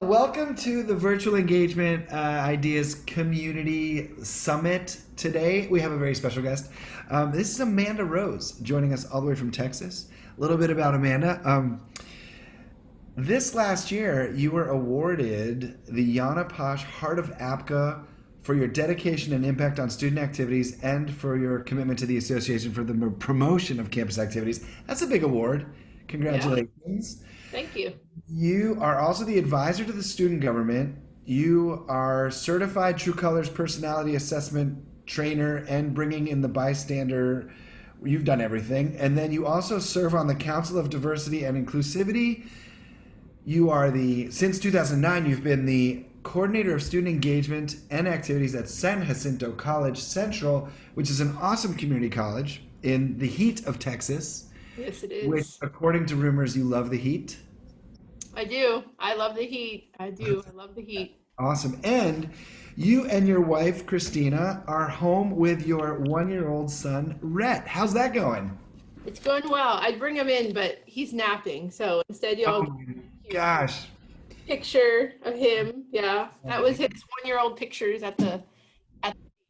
Welcome to the Virtual Engagement Ideas Community Summit. Today we have a very special guest. This is Amanda Rose joining us all the way from Texas. A little bit about Amanda. This last year you were awarded the Yana Posh Heart of APCA for your dedication and impact on student activities and for your commitment to the Association for the Promotion of Campus Activities. That's a big award. Yeah, Congratulations. thank you. You are also the advisor to the student government. You are certified True Colors personality assessment trainer and bringing in the bystander. You've done everything. And then you also serve on the Council of Diversity and Inclusivity. Since 2009, you've been the coordinator of student engagement and activities at San Jacinto College Central, which is an awesome community college in the heat of Texas, Yes, it which, is. according to rumors, you love the heat. I do. I love the heat. I do. I love the heat. Awesome. And you and your wife, Christina, are home with your 1-year-old son, Rhett. How's that going? It's going well. I'd bring him in, but he's napping. So instead, Oh you'll get my a cute gosh. picture of him. Yeah, that was his 1-year-old pictures at the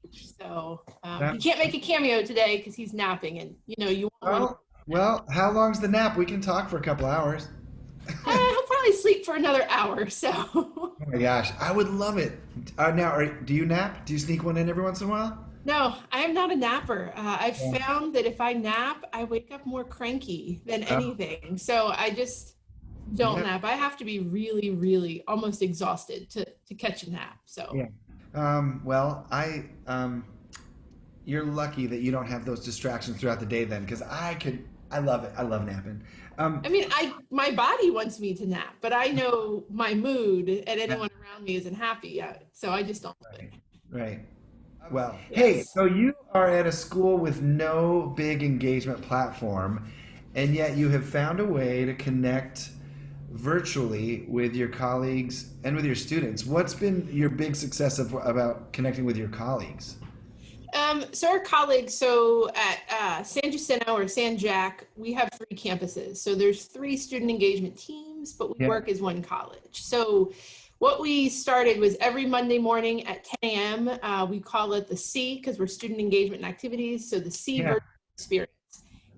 beach. So he That, can't make a cameo today because he's napping, and you want one. well, how long's the nap? We can talk for a couple hours. He'll probably sleep for another hour. So. Oh my gosh, I would love it. Do you nap? Do you sneak one in every once in a while? No, I am not a napper. I've found that if I nap, I wake up more cranky than Oh, anything. So I just don't yeah, nap. I have to be really, really almost exhausted to catch a nap. So yeah. Well, you're lucky that you don't have those distractions throughout the day then, because I love it. I love napping. Um, I mean, my body wants me to nap, but I know my mood and yeah, anyone around me isn't happy. So I just don't do right, it. right. Well, hey, Yes. so you are at a school with no big engagement platform, and yet you have found a way to connect virtually with your colleagues and with your students. What's been your big success about connecting with your colleagues? So our colleagues, so at San Jacinto or San Jac, we have 3 campuses. So there's 3 student engagement teams, but we Yeah, work as one college. So what we started was every Monday morning at 10 a.m. We call it the C because we're student engagement and activities. So the C yeah, virtual experience.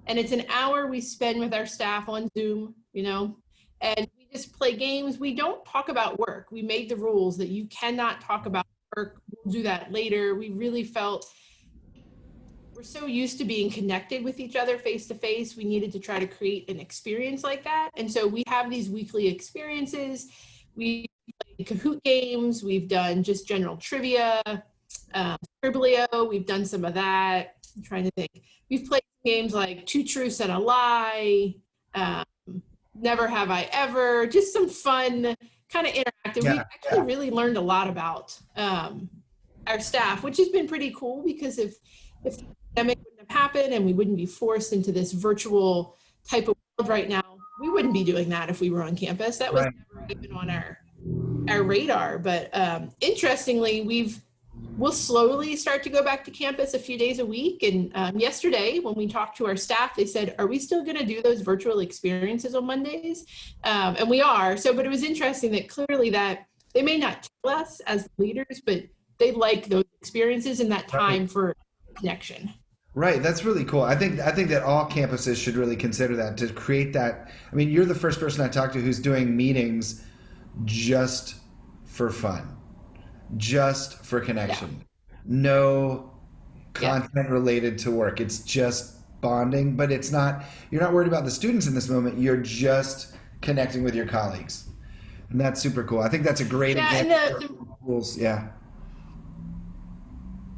And it's an hour we spend with our staff on Zoom, and we just play games. We don't talk about work. We made the rules that you cannot talk about work. We'll do that later. We really felt we're so used to being connected with each other face to face. We needed to try to create an experience like that. And so we have these weekly experiences. We play Kahoot games. We've done just general trivia, Scriblio. We've done some of that. I'm trying to think. We've played games like Two Truths and a Lie, um, Never Have I Ever, just some fun, kind of interactive. We've yeah, actually really learned a lot about our staff, which has been pretty cool because if the pandemic wouldn't have happened and we wouldn't be forced into this virtual type of world right now, we wouldn't be doing that if we were on campus. That was right. never even on our radar. But interestingly, we'll slowly start to go back to campus a few days a week. And yesterday, when we talked to our staff, they said, "Are we still going to do those virtual experiences on Mondays?" And we are. So, but it was interesting that clearly that they may not tell us as leaders, but they like those experiences and that Right. time for connection. Right, that's really cool. I think that all campuses should really consider that to create that. I mean, you're the first person I talked to who's doing meetings just for fun, just for Yeah. connection. No Yeah. content related to work. It's just bonding, but you're not worried about the students in this moment. You're just connecting with your colleagues. And that's super cool. I think that's a great Yeah. And example the, of schools. Yeah.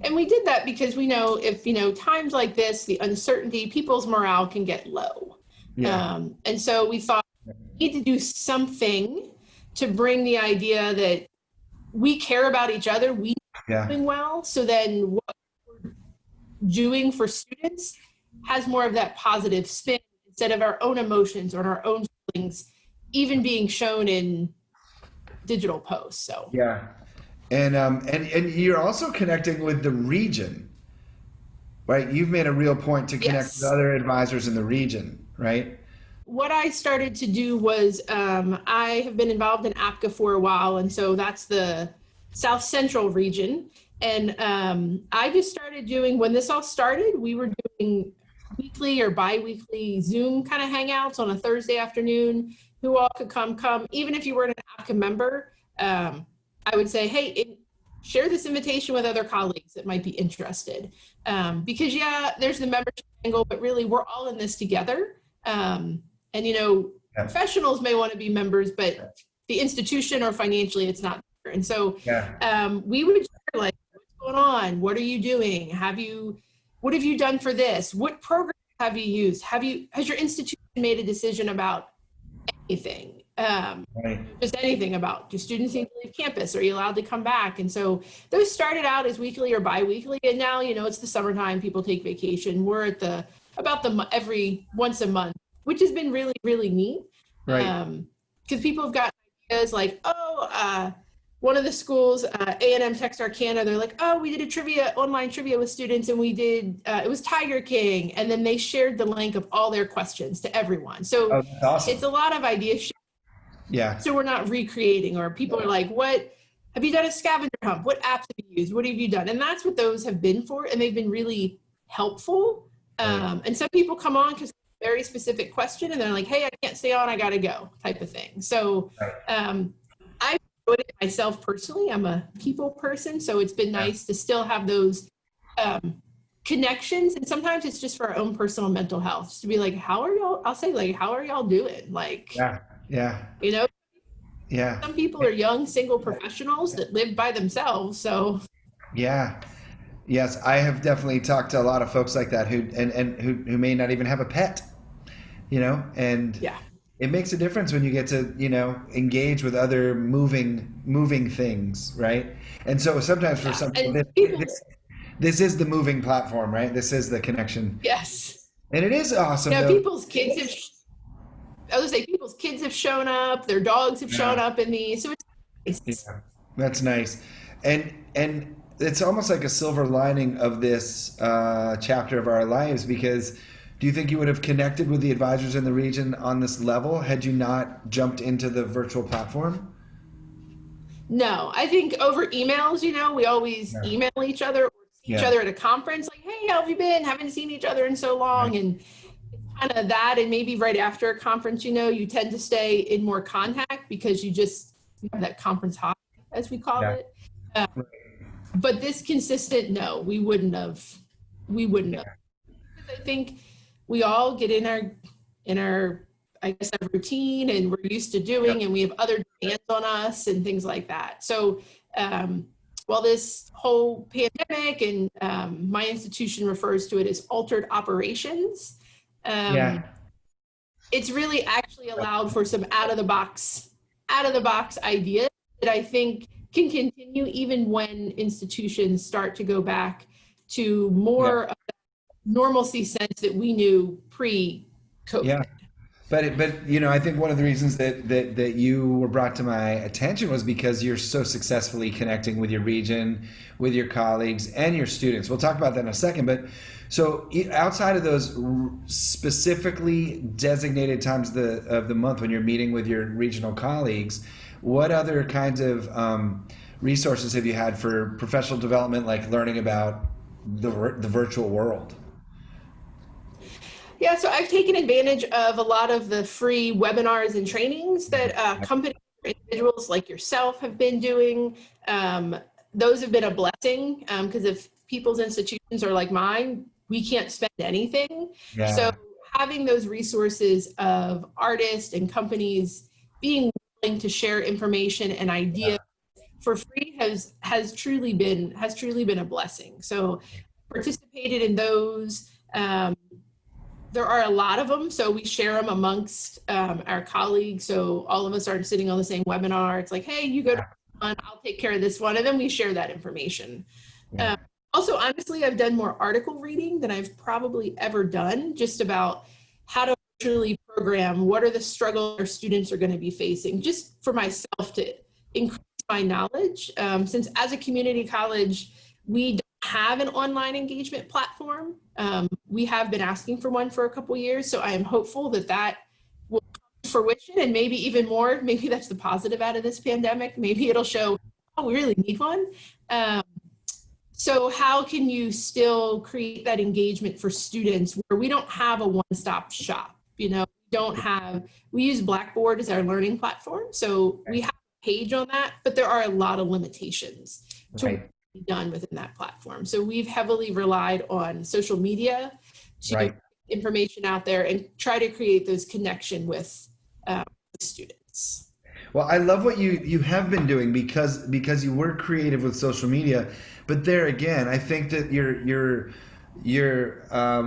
and we did that because we know if, times like this, the uncertainty, people's morale can get low. Yeah. And so we thought we need to do something to bring the idea that we care about each other, we Yeah. doing well. So then what we're doing for students has more of that positive spin instead of our own emotions or our own feelings, even being shown in digital posts. So Yeah. And you're also connecting with the region, right? You've made a real point to connect with yes. other advisors in the region, right? what I started to do was I have been involved in APCA for a while, and so that's the South Central region. And I just started doing, when this all started, we were doing weekly or bi-weekly Zoom kind of hangouts on a Thursday afternoon. Who all could come. Even if you weren't an APCA member, I would say, hey, share this invitation with other colleagues that might be interested. Because yeah, there's the membership angle, but really we're all in this together. And you know, professionals may want to be members, but the institution or financially it's not there. And so we would share, like, what's going on? What are you doing? What have you done for this? What program have you used? Has your institution made a decision about anything? Just anything about, do students need to leave campus? Are you allowed to come back? And so those started out as weekly or bi-weekly, and now, you know, it's the summertime, people take vacation. We're at every once a month, which has been really, really neat. Right. Because people have got ideas like, one of the schools, A&M Texarkana, they're like, oh, we did online trivia with students, and we did, it was Tiger King. And then they shared the link of all their questions to everyone. So awesome. It's a lot of ideas. Yeah. So we're not recreating, or people are like, what, have you done a scavenger hunt? What apps have you used? What have you done? And that's what those have been for. And they've been really helpful. And some people come on because it's a very specific question and they're like, hey, I can't stay on, I got to go, type of thing. So I enjoyed it myself personally. I'm a people person. So it's been nice to still have those connections. And sometimes it's just for our own personal mental health, just to be like, how are y'all doing? Like, you know, some people are young single professionals that live by themselves. So yes, I have definitely talked to a lot of folks like that who may not even have a pet, you know, and it makes a difference when you get to, you know, engage with other moving things, right? And so sometimes for some people, this is the moving platform, right? This is the connection. Yes. And it is awesome. Yeah, people's kids have shown up, their dogs have shown up in these. So it's nice. Yeah, that's nice. And it's almost like a silver lining of this chapter of our lives, because do you think you would have connected with the advisors in the region on this level had you not jumped into the virtual platform? No, I think over emails, you know, we always email each other or see each other at a conference, like, hey, how have you been? Haven't seen each other in so long. And kind of that, and maybe right after a conference, you know, you tend to stay in more contact because you have that conference hop, as we call it. But this consistent, no, we wouldn't have. I think we all get in our I guess our routine, and we're used to doing, and we have other demands on us and things like that. So while this whole pandemic and my institution refers to it as altered operations, it's really actually allowed for some out of the box ideas that I think can continue even when institutions start to go back to more of the normalcy sense that we knew pre-COVID. Yeah. But you know, I think one of the reasons that you were brought to my attention was because you're so successfully connecting with your region, with your colleagues and your students. We'll talk about that in a second. But so outside of those specifically designated times of the month when you're meeting with your regional colleagues, what other kinds of resources have you had for professional development, like learning about the virtual world? Yeah, so I've taken advantage of a lot of the free webinars and trainings that companies or individuals like yourself have been doing. Those have been a blessing because if people's institutions are like mine, we can't spend anything. Yeah. So having those resources of artists and companies being willing to share information and ideas for free has truly been a blessing. So participated in those. There are a lot of them, so we share them amongst our colleagues. So all of us aren't sitting on the same webinar. It's like, hey, you go to one, I'll take care of this one, and then we share that information. Yeah. Also, honestly, I've done more article reading than I've probably ever done, just about how to virtually program, what are the struggles our students are going to be facing, just for myself to increase my knowledge. Since as a community college, we don't have an online engagement platform. We have been asking for one for a couple years, so I am hopeful that fruition, and maybe even more, maybe that's the positive out of this pandemic. Maybe it'll show, oh, we really need one. So how can you still create that engagement for students where we don't have a one-stop shop? You know, we use Blackboard as our learning platform. So we have a page on that, but there are a lot of limitations to what can be done within that platform. So we've heavily relied on social media to get information out there and try to create those connection with students. Well, I love what you have been doing because you were creative with social media, but there again, I think that your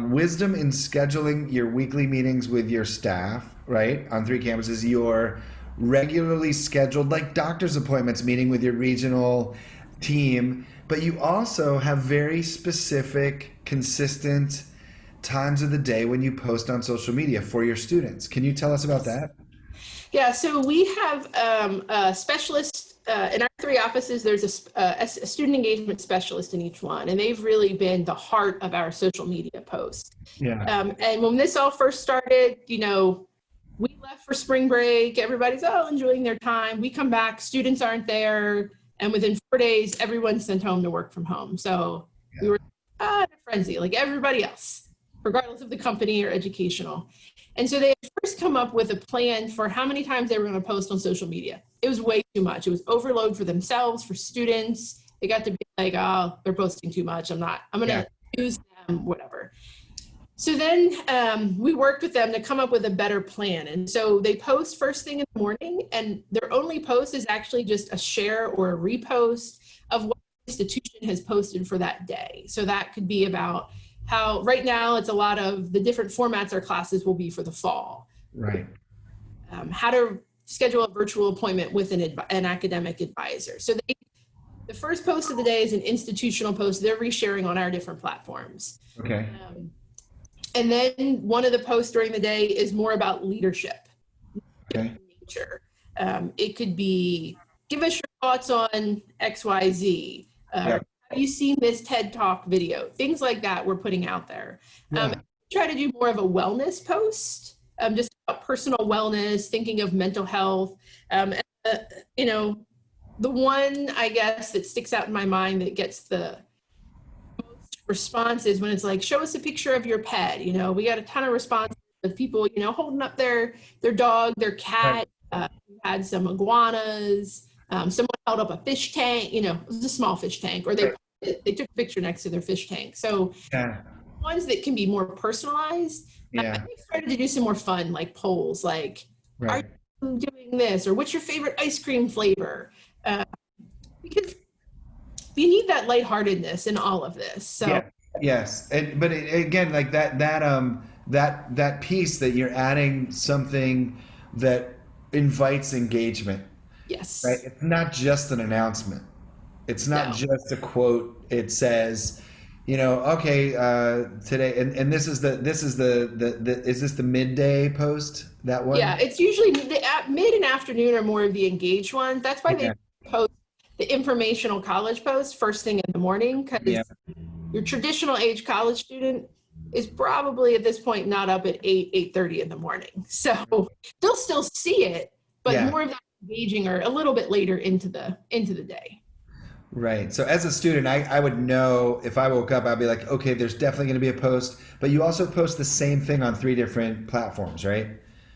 wisdom in scheduling your weekly meetings with your staff, right, on 3 campuses, your regularly scheduled, like doctor's appointments, meeting with your regional team, but you also have very specific, consistent times of the day when you post on social media for your students. Can you tell us about that? Yeah, so we have a specialist in our 3 offices. There's a student engagement specialist in each one, and they've really been the heart of our social media posts. Yeah. And when this all first started, you know, we left for spring break. Everybody's enjoying their time. We come back, students aren't there, and within 4 days, everyone's sent home to work from home. So we were in a frenzy, like everybody else, regardless of the company or educational. And so they had first come up with a plan for how many times they were going to post on social media. It was way too much. It was overload for themselves, for students. They got to be like, oh, they're posting too much. I'm going to use them, whatever. So then we worked with them to come up with a better plan. And so they post first thing in the morning, and their only post is actually just a share or a repost of what the institution has posted for that day. So that could be about how right now it's a lot of the different formats our classes will be for the fall. Right. How to schedule a virtual appointment with an academic advisor. So the first post of the day is an institutional post. They're resharing on our different platforms. Okay. And then one of the posts during the day is more about leadership. Okay. Nature. It could be, give us your thoughts on XYZ. Have you seen this TED Talk video? Things like that we're putting out there. Try to do more of a wellness post, just about personal wellness, thinking of mental health. You know, the one, I guess, that sticks out in my mind that gets the most responses when it's like, show us a picture of your pet. You know, we got a ton of responses of people, you know, holding up their dog, their cat. We had some iguanas. Someone held up a fish tank, you know, it was a small fish tank, or they took a picture next to their fish tank. So ones that can be more personalized. I started to do some more fun, like polls, like, are you doing this? Or what's your favorite ice cream flavor? Because you need that lightheartedness in all of this. So yes, but again, like that piece that you're adding something that invites engagement. Yes. Right. It's not just an announcement. It's not just a quote. It says, you know, okay, today, and this is is this the midday post? That one? Yeah, it's usually mid and afternoon are more of the engaged ones. That's why they post the informational college post first thing in the morning, because your traditional age college student is probably at this point not up at 8:30 in the morning. So they'll still see it, but more of that engaging or a little bit later into the day. Right. So as a student, I would know if I woke up, I'd be like, okay, there's definitely going to be a post, but you also post the same thing on 3 different platforms, right?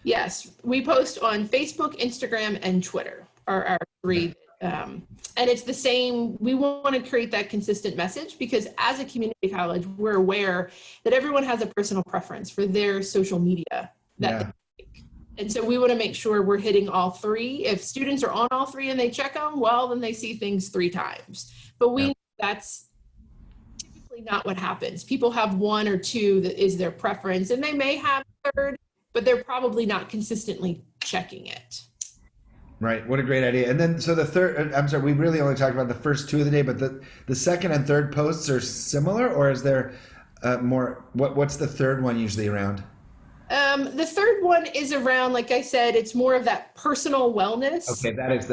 Yes. We post on Facebook, Instagram, and Twitter are our 3. And it's the same. We want to create that consistent message because as a community college, we're aware that everyone has a personal preference for their social media that they take. And so we want to make sure we're hitting all 3. If students are on all 3 and they check them, well, then they see things 3 times. But that's typically not what happens. People have 1 or 2 that is their preference, and they may have a 3rd, but they're probably not consistently checking it. Right. What a great idea. And then, so the third, I'm sorry, we really only talked about the first 2 of the day, but the second and third posts are similar, or is there more, what's the third one usually around? The third one is around, like I said, it's more of that personal wellness. Okay. That's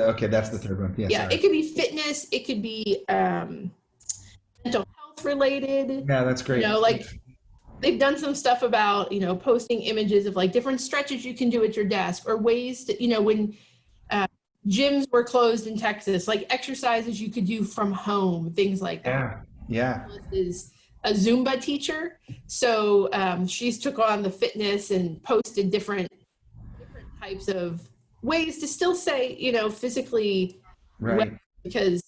the third one. Yeah. It could be fitness. It could be mental health related. Yeah, that's great. You know, like they've done some stuff about, posting images of like different stretches you can do at your desk, or ways to, when gyms were closed in Texas, like exercises you could do from home, things like that. Yeah. Yeah. Is a Zumba teacher. So she's took on the fitness and posted different types of ways to still say, physically, Right. because,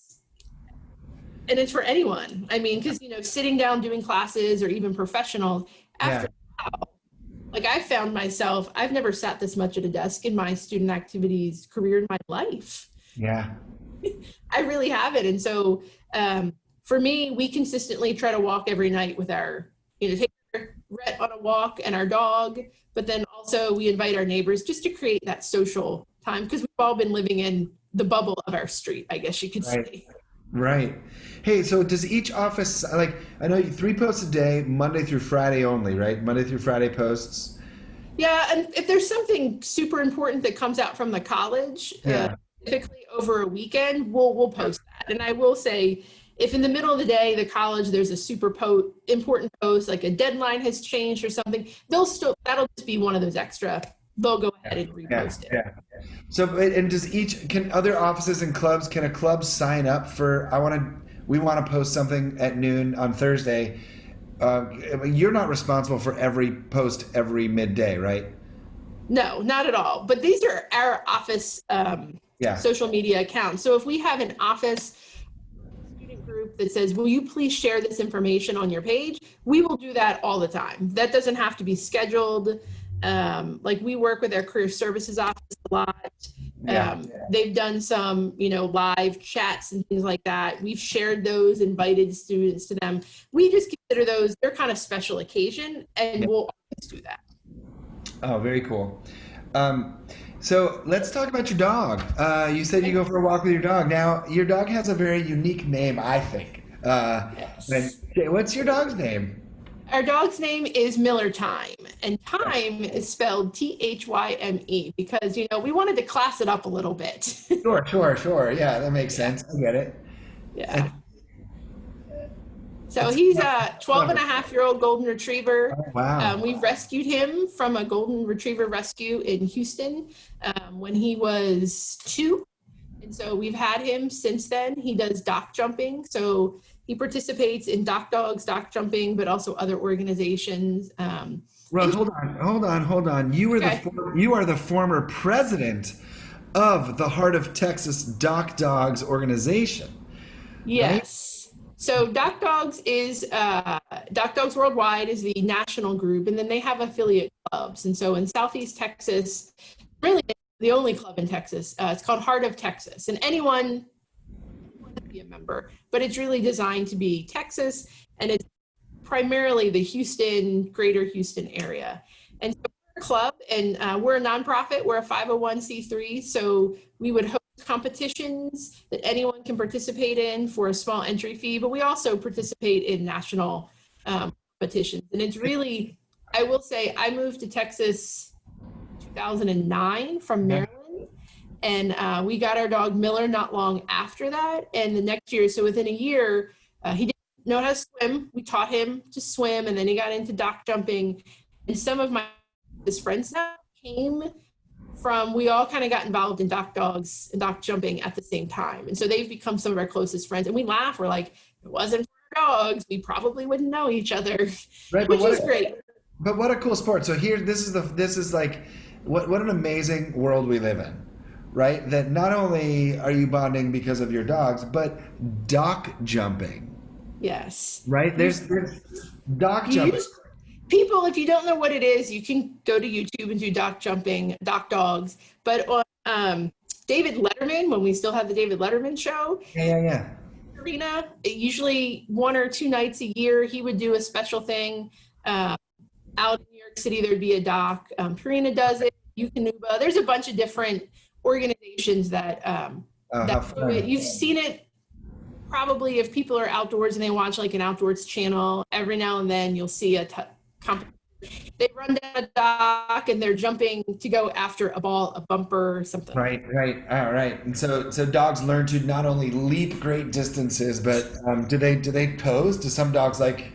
and it's for anyone. I mean, because, sitting down doing classes or even professional, after a while, like I found myself, I've never sat this much at a desk in my student activities career in my life. Yeah. I really haven't. And so for me, we consistently try to walk every night with our, take Rhett on a walk and our dog, but then also we invite our neighbors just to create that social time, because we've all been living in the bubble of our street, I guess you could say. Right. Hey, so does each office, like, I know 3 posts a day, Monday through Friday only, right? Monday through Friday posts. Yeah, and if there's something super important that comes out from the college, typically over a weekend, we'll post that. And I will say, if in the middle of the day, the college, there's a super important post, like a deadline has changed or something, that'll just be one of those extra, they'll go ahead and repost it. Yeah. So, and can other offices and clubs, can a club sign up for, we want to post something at noon on Thursday. You're not responsible for every post every midday, right? No, not at all. But these are our office social media accounts. So if we have an office student group that says, will you please share this information on your page? We will do that all the time. That doesn't have to be scheduled. Like we work with our career services office a lot. They've done some, live chats and things like that. We've shared those, invited students to them. We just consider those, they're kind of special occasion, and we'll always do that. Oh, very cool. So let's talk about your dog. You said you go for a walk with your dog. Now, your dog has a very unique name, I think. What's your dog's name? Our dog's name is Miller Time, and time is spelled Thyme, because, we wanted to class it up a little bit. Sure. Yeah, that makes sense. I get it. Yeah. So he's a 12-and-a-half-year-old golden retriever. Oh, wow. We've rescued him from a golden retriever rescue in Houston when he was 2. And so we've had him since then. He does dock jumping. So he participates in Dock Dogs, dock jumping, but also other organizations. Well, hold on. You are the former president of the Heart of Texas Dock Dogs organization. Yes. Right? So Dock Dogs is Dock Dogs Worldwide is the national group, and then they have affiliate clubs. And so in Southeast Texas, really the only club in Texas, it's called Heart of Texas, and anyone can be a member, but it's really designed to be Texas, and it's primarily the greater Houston area. And so we're a club, and we're a nonprofit. We're a 501c3, so we would host competitions that anyone can participate in for a small entry fee, but we also participate in national competitions. And it's really, I will say, I moved to Texas 2009 from Maryland, and we got our dog Miller not long after that. And the next year, so within a year, he didn't know how to swim. We taught him to swim, and then he got into dock jumping. And some of his friends now came from, we all kind of got involved in dock dogs and dock jumping at the same time. And so they've become some of our closest friends. And we laugh, we're like, if it wasn't for our dogs, we probably wouldn't know each other, right, which is great. But what a cool sport. So here, this is like, what an amazing world we live in, right? That not only are you bonding because of your dogs, but dock jumping. Yes. Right? There's dock jumping. People, if you don't know what it is, you can go to YouTube and do dock jumping, dock dogs. But on David Letterman, when we still had the David Letterman show, arena, usually 1 or 2 nights a year, he would do a special thing. Out in New York City, there'd be a dock. Purina does it. Eukanuba. There's a bunch of different organizations that do it. You've seen it probably if people are outdoors and they watch like an outdoors channel. Every now and then you'll see a competition. They run down a dock and they're jumping to go after a ball, a bumper, or something. Right. All right. And so dogs learn to not only leap great distances, but do they pose? Do some dogs like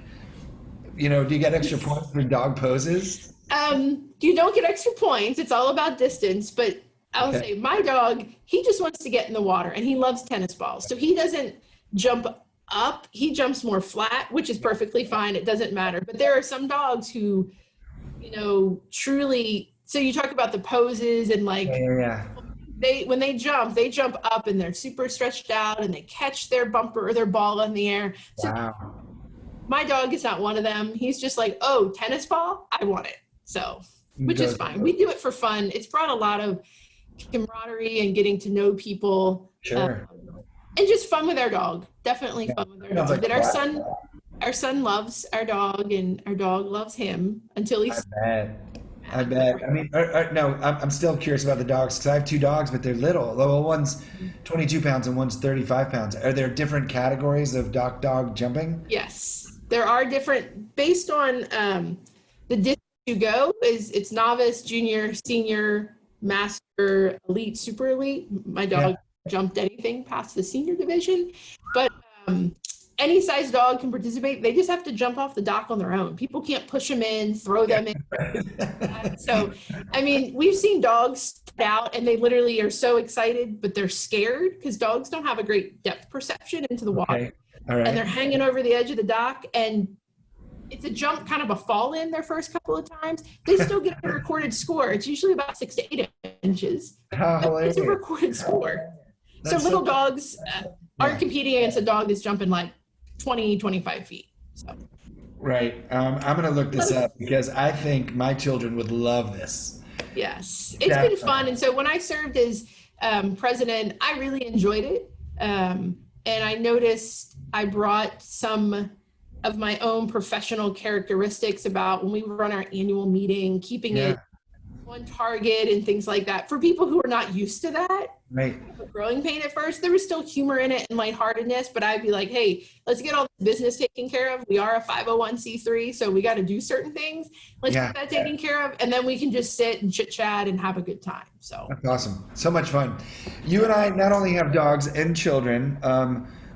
do you get extra points for dog poses? You don't get extra points. It's all about distance, but I'll say my dog, he just wants to get in the water and he loves tennis balls. So he doesn't jump up. He jumps more flat, which is perfectly fine. It doesn't matter. But there are some dogs who, truly, so you talk about the poses and like, Yeah. when they jump up and they're super stretched out and they catch their bumper or their ball in the air. So Wow. my dog is not one of them. He's just like, oh, tennis ball, I want it. So, which is fine. We do it for fun. It's brought a lot of camaraderie and getting to know people. Sure. And just fun with our dog. Definitely fun with our dog. Like that our son loves our dog and our dog loves him until he's. I bet. I mean, no, I'm still curious about the dogs because I have two dogs, but they're little. Well, one's 22 pounds and one's 35 pounds. Are there different categories of dog jumping? Yes, there are different based on the distance you go. It's novice, junior, senior, master, elite, super elite. My dog jumped anything past the senior division, but any size dog can participate. They just have to jump off the dock on their own. People can't push them in, throw them in. So, I mean, we've seen dogs out and they literally are so excited, but they're scared because dogs don't have a great depth perception into the water. Okay. All right. And they're hanging over the edge of the dock and it's a jump, kind of a fall in their first couple of times. They still get a recorded score. It's usually about 6 to 8 inches. It's a recorded score. So little dogs aren't competing against a dog that's jumping like 20, 25 feet. So. Right. I'm going to look this up because I think my children would love this. Yes. It's been fun. And so when I served as president, I really enjoyed it. And I noticed I brought some of my own professional characteristics about when we run our annual meeting, keeping it on target and things like that. For people who are not used to that, right? Growing pain at first, there was still humor in it and lightheartedness, but I'd be like, hey, let's get all this business taken care of. We are a 501c3, so we got to do certain things. Let's get that taken care of, and then we can just sit and chit chat and have a good time. So that's awesome. So much fun. You and I not only have dogs and children,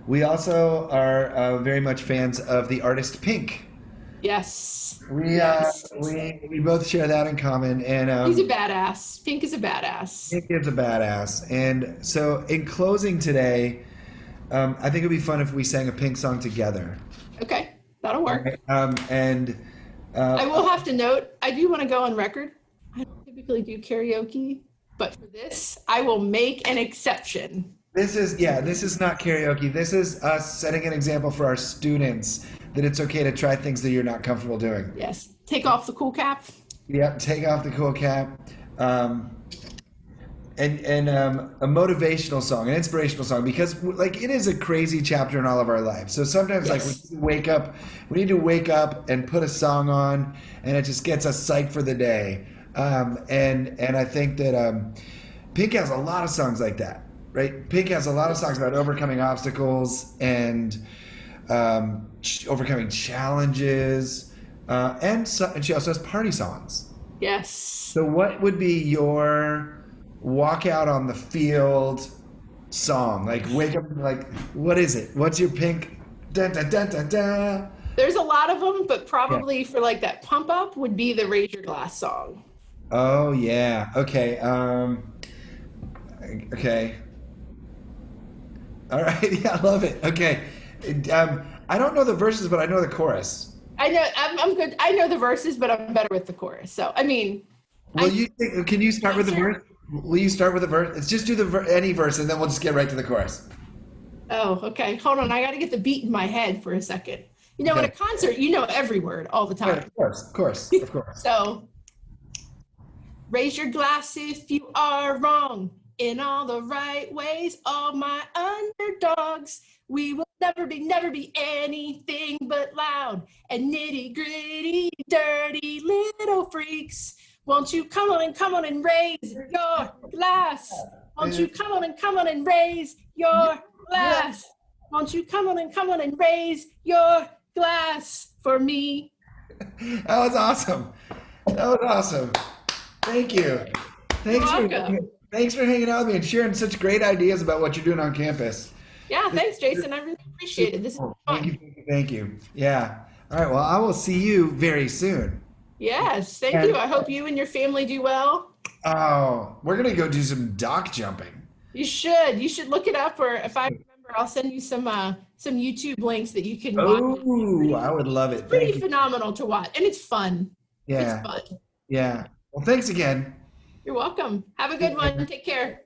we also are very much fans of the artist Pink. Yes. We both share that in common, and he's a badass. Pink is a badass. Pink is a badass, and so in closing today, I think it'd be fun if we sang a Pink song together. Okay, that'll work. And I will have to note, I do want to go on record. I don't typically do karaoke, but for this, I will make an exception. This is not karaoke. This is us setting an example for our students that it's okay to try things that you're not comfortable doing. Yes. Take off the cool cap. Yep. Take off the cool cap. And a motivational song, an inspirational song, because like it is a crazy chapter in all of our lives. So sometimes like we need to wake up and put a song on, and it just gets us psyched for the day. And I think that Pink has a lot of songs like that. Right? Pink has a lot of songs about overcoming obstacles and overcoming challenges, and she also has party songs. Yes. So what would be your walk out on the field song? Like wake up, like what is it? What's your Pink? Da, da, da, da, da. There's a lot of them, but probably for like that pump up would be the Raise Your Glass song. Oh yeah. Okay. Okay. All right. Yeah, I love it. Okay. I don't know the verses, but I know the chorus. I know. I'm good. I know the verses, but I'm better with the chorus. So, I mean. Can you start with the verse? Will you start with the verse? Let's just do any verse, and then we'll just get right to the chorus. Oh, okay. Hold on. I got to get the beat in my head for a second. At a concert, you know every word all the time. Yeah, of course. So, raise your glass if you are wrong. In all the right ways, all my underdogs, we will never be anything but loud and nitty gritty, dirty little freaks. Won't you come on and raise your glass? Won't you come on and raise your glass? Won't you come on and raise your glass for me? That was awesome. Thank you. Thanks for hanging out with me and sharing such great ideas about what you're doing on campus. Yeah, thanks, Jason. I really appreciate it. This is fun. Thank you. Yeah. All right. Well, I will see you very soon. Yes, thank you. And I hope you and your family do well. oh, we're gonna go do some dock jumping. You should. You should look it up, or if I remember, I'll send you some YouTube links that you can watch. Oh, I would love It's it. pretty Thank you. phenomenal to watch, and it's fun. It's Yeah. fun. Yeah. Well, thanks again. You're welcome. Have a good one. Take care.